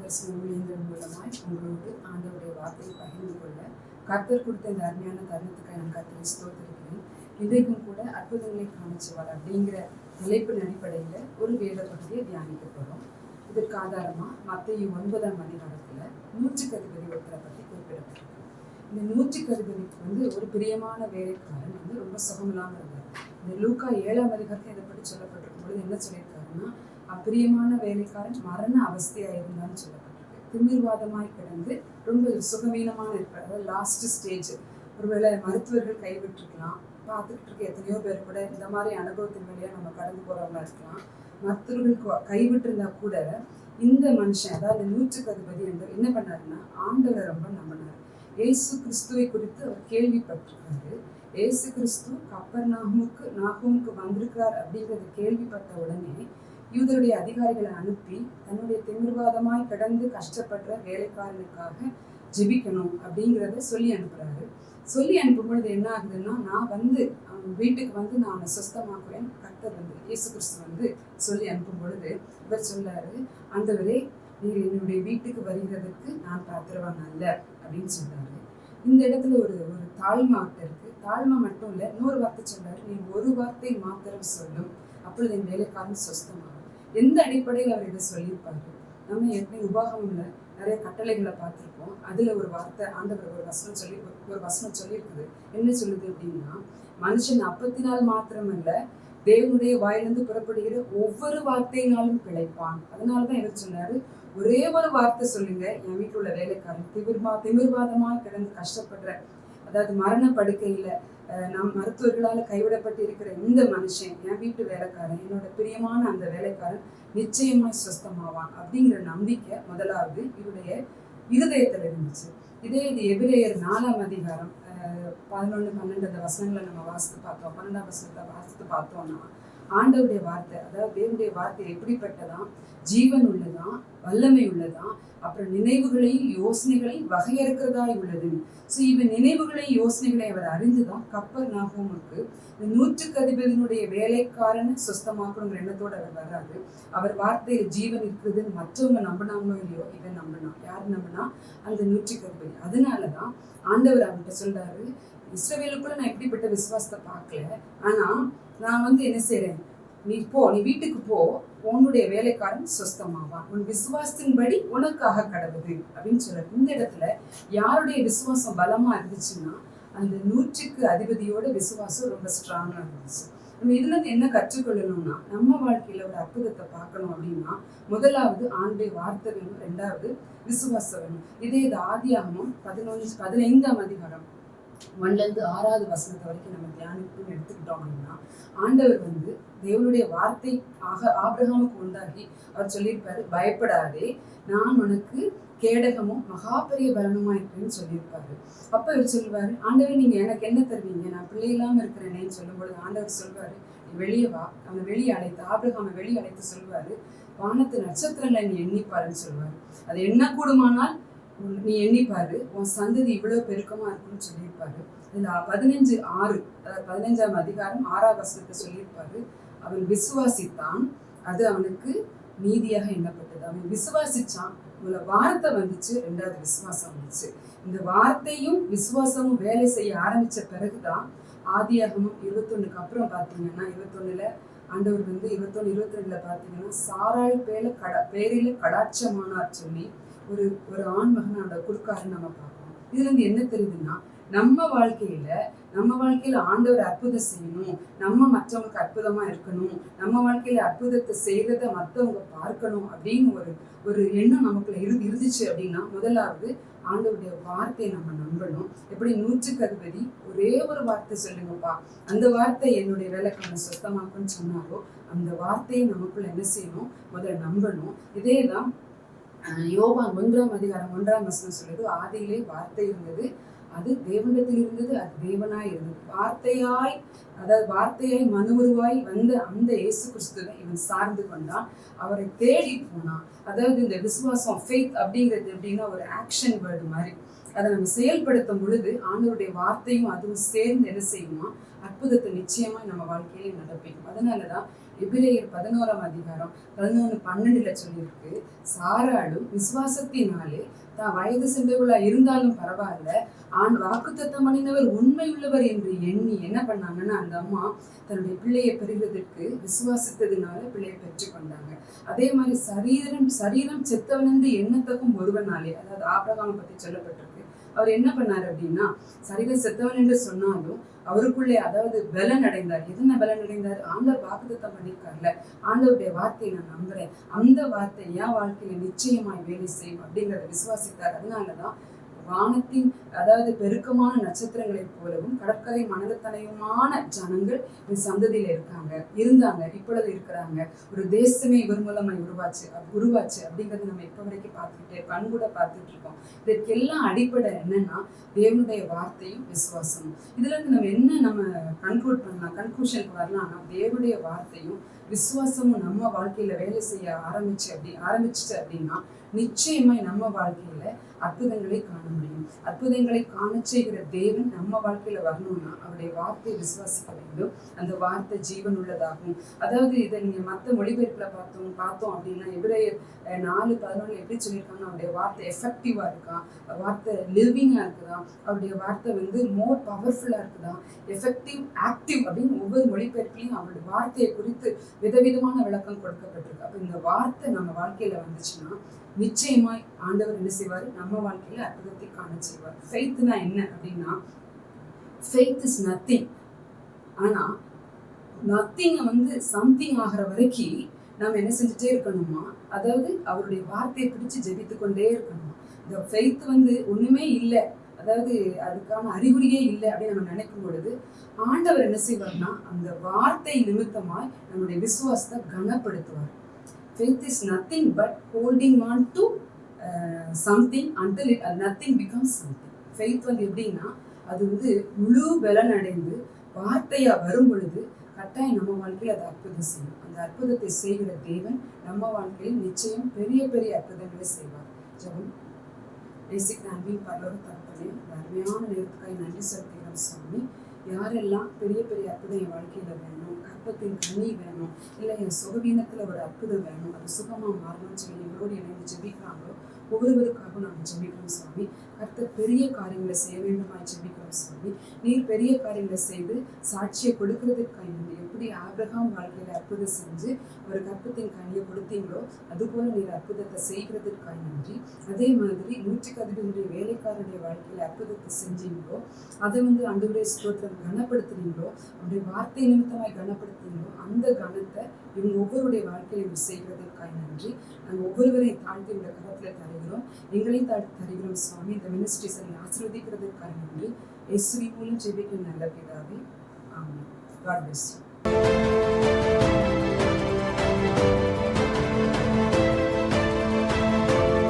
தரிசன ஊழியங்கள் மூலமாய் உங்களோடு ஆண்டவருடைய வார்த்தையை பகிர்ந்து கொள்ள கர்த்தர் கொடுத்த இந்த அருமையான தருணத்துக்காக நான் கர்த்தரை ஸ்தோத்திரிக்கிறேன். இன்றைக்கும் கூட அற்புதங்களை காமிச்சுவார் அப்படிங்கிற தலைப்பின் அடிப்படையில் ஒரு வேத பகுதியை தியானிக்க போகிறோம். இதற்கு ஆதாரமாக மத்தேயு 9ஆம் அதிகாரத்தில் நூற்றுக்கதிபதி ஒருத்தரை பற்றி குறிப்பிடப்பட்டிருக்கு. இந்த நூற்றுக்கதிபதிக்கு ஒரு பிரியமான வேலைக்காரன் ரொம்ப சுகமில்லாமல் இருந்தார். இந்த லூக்கா 7ஆம் அதிகாரத்தில் இதை பற்றி சொல்லப்பட்டிருக்கும் பொழுது என்ன சொல்லியிருக்காருன்னா, அப்பிரியமான வேலைக்காரன் மரண அவஸ்தையாக இருந்தான்னு சொல்லப்பட்டிருக்கு. திமிர்வாதமாய் கிடந்து ரொம்ப சுகவீனமான இருப்பார். அதாவது லாஸ்ட் ஸ்டேஜ். ஒருவேளை மருத்துவர்கள் கைவிட்டுருக்கலாம். பார்த்துக்கிட்டு இருக்க எத்தனையோ பேர் கூட இந்த மாதிரி அனுபவத்தின் வழியாக நம்ம கடந்து போகிறவங்களா இருக்கலாம். மருத்துவர்கள் கைவிட்டு இருந்தா கூட இந்த மனுஷன், அதாவது நூற்றுக்கதிபதி என்று என்ன பண்ணாருன்னா, ஆண்டவரை ரொம்ப நம்பினார். ஏசு கிறிஸ்துவை குறித்து அவர் கேள்விப்பட்டிருக்காரு. ஏசு கிறிஸ்து கப்பர்நாகூமுக்கு வந்திருக்கிறார் அப்படிங்கிறது கேள்விப்பட்ட உடனே யூதருடைய அதிகாரிகளை அனுப்பி தன்னுடைய திமிர்வாதமாய் கிடந்து கஷ்டப்படுற வேலைக்காரனுக்காக ஜெபிக்கணும் அப்படிங்கிறத சொல்லி அனுப்புறாரு. சொல்லி அனுப்பும் பொழுது என்ன ஆகுதுன்னா, நான் அவன் வீட்டுக்கு நான் அவனை சுஸ்தமாக்குவேன். கர்த்தர் இயேசு கிறிஸ்து சொல்லி அனுப்பும் பொழுது இவர் சொல்லாரு, ஆண்டவரே, நீர் என்னுடைய வீட்டுக்கு வருகிறதுக்கு நான் பாத்திரவான் அல்ல அப்படின்னு சொல்றாரு. இந்த இடத்துல ஒரு தாழ்மை இருக்கு. தாழ்மை மட்டும் இல்லை, இன்னொரு வார்த்தை சொல்றாரு, நீ ஒரு வார்த்தை மாத்திரம் சொல்லும், அப்பொழுது என் வேலைக்காரன் சுஸ்தமாகும். எந்த அடிப்படையில் அவர் இதை சொல்லியிருப்பாரு? நம்ம ஏற்கனவே உபாகம்ல நிறைய கட்டளைகளை பார்த்துருப்போம். அதுல ஒரு வார்த்தை ஆண்டவர் ஒரு வசனம் சொல்லியிருக்குது. என்ன சொல்லுது அப்படின்னா, மனுஷன் அப்பத்தினால் மாத்திரமல்ல, தேவனுடைய வாயிலிருந்து புறப்படுகிற ஒவ்வொரு வார்த்தையினாலும் பிழைப்பான். அதனாலதான் இவர் சொன்னாரு, ஒரே ஒரு வார்த்தை சொல்லுங்க, என் வீட்டில் உள்ள வேலைக்காரன் திமிர்வாதமா கிடந்து கஷ்டப்படுற, அதாவது மரண படுக்கையில மருத்துவர்களால் கைவிடப்பட்டு இருக்கிற இந்த மனுஷன், என் வீட்டு வேலைக்காரன், என்னோட பிரியமான அந்த வேலைக்காரன் நிச்சயமாய் சுஸ்தமாவான் அப்படிங்கிற நம்பிக்கை முதலாவது இவருடைய இருதயத்தில் இருந்துச்சு. இது எபிரேயர் 4ஆம் அதிகாரம் 11, 12 அந்த வசனங்களை நம்ம வாசித்து பார்த்தோம். 12ஆம் வசனத்தை வாசித்து பார்த்தோம்னா, ஆண்டவருடைய வார்த்தை, அதாவது தேவனுடைய வார்த்தை எப்படிப்பட்டதான், ஜீவன் உள்ளதான், வல்லமை உள்ளதான், அப்புறம் நினைவுகளையும் யோசனைகளையும் வகையறுக்கிறதாய் உள்ளது. ஸோ இவன் நினைவுகளையும் யோசனைகளை அவர் அறிந்துதான் கப்பர்நாகூமுக்கு இந்த நூற்றுக்கதிபதியினுடைய வேலைக்காரனை சுஸ்தமாக்கணுங்கிற எண்ணத்தோடு அவர் வர்றாரு. அவர் வார்த்தையில் ஜீவன் இருக்குதுன்னு மற்றவங்க நம்பினாங்களோ இல்லையோ, இவன் நம்பினான். யார் நம்பினா? அந்த நூற்றுக்கதிபதி. அதனாலதான் ஆண்டவர் அவர்கிட்ட சொல்றாரு, இஸ்ரவேலுக்குள்ள நான் எப்படிப்பட்ட விசுவாசத்தை பார்க்கல, ஆனா நான் என்ன செய்றேன், நீ வீட்டுக்கு போ, உன்னுடைய வேலைக்காரன் சுஸ்தமாவான், உன் விசுவாசத்தின்படி உனக்காக கடவுது அப்படின்னு சொல்ற. இந்த இடத்துல யாருடைய விசுவாசம் பலமா இருந்துச்சுன்னா, அந்த 100க்கு அதிபதியோட விசுவாசம் ரொம்ப ஸ்ட்ராங்கா இருந்துச்சு. நம்ம இதுல இருந்து என்ன கற்றுக்கொள்ளணும்னா, நம்ம வாழ்க்கையில ஒரு அற்புதத்தை பார்க்கணும் அப்படின்னா, முதலாவது ஆண்டுடைய வார்த்தை வேணும், 2வது விசுவாசம் வேணும். இதே இது ஆதியாகமம் 15ஆம் அதிகாரம் 1லேருந்து 6வது வசனத்தை வரைக்கும் நம்ம தியானிப்புன்னு எடுத்துக்கிட்டோம் அப்படின்னா, ஆண்டவர் தேவனுடைய வார்த்தை ஆபிரகாமுக்கு உண்டாகி அவர் சொல்லியிருப்பாரு, பயப்படாதே, நான் உனக்கு கேடகமும் மகா பெரிய பலனுமா இருக்கிறேன்னு சொல்லியிருப்பாரு. அப்ப இவர் சொல்லுவாரு, ஆண்டவர் நீங்க எனக்கு என்ன தருவீங்க, நான் பிள்ளை இல்லாம இருக்கிறேனேன்னு சொல்லும் பொழுது ஆண்டவர் சொல்வாரு, நீ வெளியே வா. அவனை வெளியே அழைத்து, ஆபிரகாமை வெளியே அழைத்து சொல்வாரு, வானத்து நட்சத்திரங்களை நீ எண்ணிப்பாருன்னு சொல்லுவாரு. அது என்ன கூடுமானால் நீ எண்ணிப்பாரு, உன் சந்ததி இவ்வளவு பெருக்கமா இருக்குன்னு சொல்லியிருப்பாரு. இந்த 15:6, 15ஆம் அதிகாரம் 6ஆம் வசனத்தை சொல்லியிருப்பாரு, அவன் விசுவாசித்தான், அது அவனுக்கு நீதியாக எண்ணப்பட்டது. அவன் விசுவாசிச்சான், முதல்ல வார்த்தை வந்துச்சு, 2வது விசுவாசம் வந்துச்சு. இந்த வார்த்தையும் விசுவாசமும் வேலை செய்ய ஆரம்பிச்ச பிறகுதான் ஆதியாகமம் 21க்கு அப்புறம் பார்த்தீங்கன்னா, 21ல ஆண்டவர் 21, 22ல பார்த்தீங்கன்னா, சாராள் பேரில கடாட்சமானார் சொல்லி ஒரு ஆண் மகனோட கொடுக்காருன்னு நம்ம பார்க்கணும். இதுல இருந்து என்ன தெரியுதுன்னா, நம்ம வாழ்க்கையில ஆண்டவர் அற்புதம் செய்யணும், நம்ம மற்றவங்களுக்கு அற்புதமா இருக்கணும், நம்ம வாழ்க்கையில அற்புதத்தை செய்யறத மற்றவங்க பார்க்கணும் அப்படின்னு ஒரு எண்ணம் நமக்குள்ள இருந்துச்சு அப்படின்னா, முதலாவது ஆண்டவருடைய வார்த்தையை நம்ம நம்பணும். எப்படி 100க்கு அதிபதி ஒரே ஒரு வார்த்தை சொல்லுங்கப்பா, அந்த வார்த்தை என்னுடைய வேலைக்கான சுத்தமாக்குன்னு சொன்னாரோ, அந்த வார்த்தையை நமக்குள்ள என்ன செய்யணும், முதல்ல நம்பணும். இதேதான் யோவான் 1ஆம் அதிகாரம் 1ஆம் வசனம் சொல்லுது, ஆதியிலே வார்த்தை இருந்தது, அது தேவனிடத்தில் இருந்தது, அது தேவனாய் இருந்தது. வார்த்தையாய் மனுவுருவாய் வந்த அந்த இயேசு கிறிஸ்துவை இவன் சார்ந்து கொண்டான், அவரை தேடி போனான். அதாவது இந்த விசுவாசம், ஃபெய்த் அப்படிங்கிறது எப்படின்னா ஒரு ஆக்ஷன் வேர்டு மாதிரி. அதை நம்ம செயல்படுத்தும் பொழுது ஆண்டவருடைய வார்த்தையும் அதுவும் சேர்ந்து என்ன செய்யுமா, அற்புதத்தை நிச்சயமா நம்ம வாழ்க்கையிலே நடப்பிக்கும். அதனாலதான் எபிரேயர் 11:11-12 சொல்லியிருக்கு, சாராளும் விசுவாசத்தினாலே தான் வயது சென்றவர்களா இருந்தாலும் பரவாயில்ல, வாக்குத்தத்தம் பண்ணினவர் உண்மை உள்ளவர் என்று எண்ணி என்ன பண்ணாங்கன்னா, அந்த அம்மா தன்னுடைய பிள்ளையை பெறுகிறதுக்கு விசுவாசித்ததுனால பிள்ளையை பெற்றுக்கொண்டாங்க. அதே மாதிரி சரீரம் செத்தவன் என்று எண்ணத்தக்கும் ஒருவனாலே, அதாவது ஆபிரகாமை பத்தி சொல்லப்பட்டிருக்கு, அவர் என்ன பண்ணாரு அப்படின்னா, சரீரம் செத்தவன் என்று சொன்னாலும் அவருக்குள்ளே அதாவது பலன் அடைந்தார். என்ன பலன் அடைந்தார்? ஆண்டவர் வாக்குத்தத்தம் பண்ணியிருக்காருல, ஆண்டவருடைய வார்த்தையை நான் நம்புறேன், அந்த வார்த்தை என் வாழ்க்கையில நிச்சயமாய் வேலை செய்யும் அப்படிங்கிறத விசுவாசித்தார். அதனாலதான் வானத்தின் அதாவது பெருக்கமான நட்சத்திரங்களைப் போலவும் கடற்கரை மணலத்தனையுமான ஜனங்கள் இந்த சந்ததியில இருந்தாங்க, இப்பொழுது இருக்கிறாங்க. ஒரு தேசமே இவர் மூலமாய் உருவாச்சு அப்படிங்கறது நம்ம இப்ப வரைக்கும் கண்கூட பார்த்துட்டு இருக்கோம். இதற்கெல்லாம் அடிப்படை என்னன்னா தேவனுடைய வார்த்தையும் விசுவாசமும். இதுல இருந்து நம்ம கன்க்ளூஷனுக்கு வரலாம்னா, தேவனுடைய வார்த்தையும் விசுவாசமும் நம்ம வாழ்க்கையில வேலை செய்ய ஆரம்பிச்சுச்சு அப்படின்னா நிச்சயமாய் நம்ம வாழ்க்கையில அற்புதங்களை காண முடியும். அற்புதங்களை காண செய்கிற தேவன் நம்ம வாழ்க்கையில வரணும்னா அவருடைய வார்த்தையை விசுவாசிக்க வேண்டும். அந்த வார்த்தை ஜீவன் உள்ளதாகும். அதாவது இதை நீங்க மற்ற மொழிபெயர்ப்புல பார்த்தோம் அப்படின்னா, எபிரேயர் 4:11 எப்படி சொல்லியிருக்காங்கன்னா, அவருடைய வார்த்தை எஃபெக்டிவா இருக்கா, வார்த்தை லிவிங்கா இருக்குதா, அவருடைய வார்த்தை மோர் பவர்ஃபுல்லா இருக்குதா, எஃபெக்டிவ் ஆக்டிவ் அப்படின்னு ஒவ்வொரு மொழிபெயர்ப்புலையும் அவருடைய வார்த்தையை குறித்து விதவிதமான விளக்கம் கொடுக்கப்பட்டிருக்கு. அப்ப இந்த வார்த்தை நம்ம வாழ்க்கையில வந்துச்சுன்னா நிச்சயமாய் ஆண்டவர் என்ன செய்வார்? நம்ம வாழ்க்கையில அற்புதத்தை காண செய்வார். ஃபெய்த்னா என்ன அப்படின்னா, ஃபெய்த் இஸ் நத்திங். ஆனா நத்திங்க சம்திங் ஆகிற வரைக்கும் நம்ம என்ன செஞ்சுட்டே இருக்கணுமா, அதாவது அவருடைய வார்த்தையை பிடிச்சு ஜெபித்து கொண்டே இருக்கணுமா. இந்த ஃபெய்த் ஒண்ணுமே இல்லை, அதாவது அதுக்கான அறிகுறியே இல்லை அப்படின்னு நம்ம நினைக்கும் பொழுது ஆண்டவர் என்ன செய்வார்னா அந்த வார்த்தை நிமித்தமாய் நம்முடைய விசுவாசத்தை கனப்படுத்துவார். Faith is nothing but holding on to something until nothing becomes something. Faith எப்படின்னா, அது முழு பலன் அடைந்து வார்த்தையா வரும் பொழுது கட்டாயம் நம்ம வாழ்க்கையில் அது அற்புதம் செய்யும். அந்த அற்புதத்தை செய்கிற தேவன் நம்ம வாழ்க்கையில் நிச்சயம் பெரிய பெரிய அற்புதங்களை செய்வார். ஜெபம். நேசிக்கிற அன்பின் பரலோக தகப்பனே, அருமையான நேரத்துக்காக நன்றி செலுத்துகிறோம் சுவாமி. யாரெல்லாம் பெரிய பெரிய அற்புதம் என் வாழ்க்கையில வேணும், கற்பத்தின் கனி வேணும், இல்லை என் சுகவீனத்துல ஒரு அற்புதம் வேணும், அது சுகமா மாறணும்னு சொல்லி எங்களோடு இணைந்து ஜெபிக்கிறாங்களோ ஒவ்வொருவருக்காகவும் நாங்கள் ஜெபிக்கிறோம் சுவாமி. கர்த்தர் பெரிய காரியங்களை செய்ய வேண்டுமாய் ஜெபிக்கிறோம் சுவாமி. நீர் பெரிய காரியங்களை செய்து சாட்சியை கொடுக்கறதுக்காக எப்படி ஆபிரகாம் வாழ்க்கையில அற்புதம் செஞ்சு ஒரு கற்பத்தின் கனியை கொடுத்தீங்களோ அதுபோல நீர் அற்புதத்தை செய்கிறதுக்காக நன்றி. அதே மாதிரி 110 வேலைக்காரருடைய வாழ்க்கையில அற்புதத்தை செஞ்சீங்களோ அதை ஆண்டவருடைய ஸ்தோத்திரம் கனப்படுத்துனீங்களோ, அவருடைய வார்த்தை நிமித்தமாய் கனப்படுத்துனீங்களோ அந்த கனத்தை இவங்க ஒவ்வொருடைய வாழ்க்கையில செய்கிறதுக்காக நன்றி. நாங்கள் ஒவ்வொருவரையும் தாழ்த்தி உள்ள கரத்துல தருகிறோம், எங்களையும் தருகிறோம் சுவாமி. இந்த மினிஸ்ட்ரிஸை ஆசீர்வதிக்கிறதுக்காக நன்றி. இயேசுவின் மூலம் ஜெபிக்கும் நல்ல பிதாவே, ஆமென். God bless you.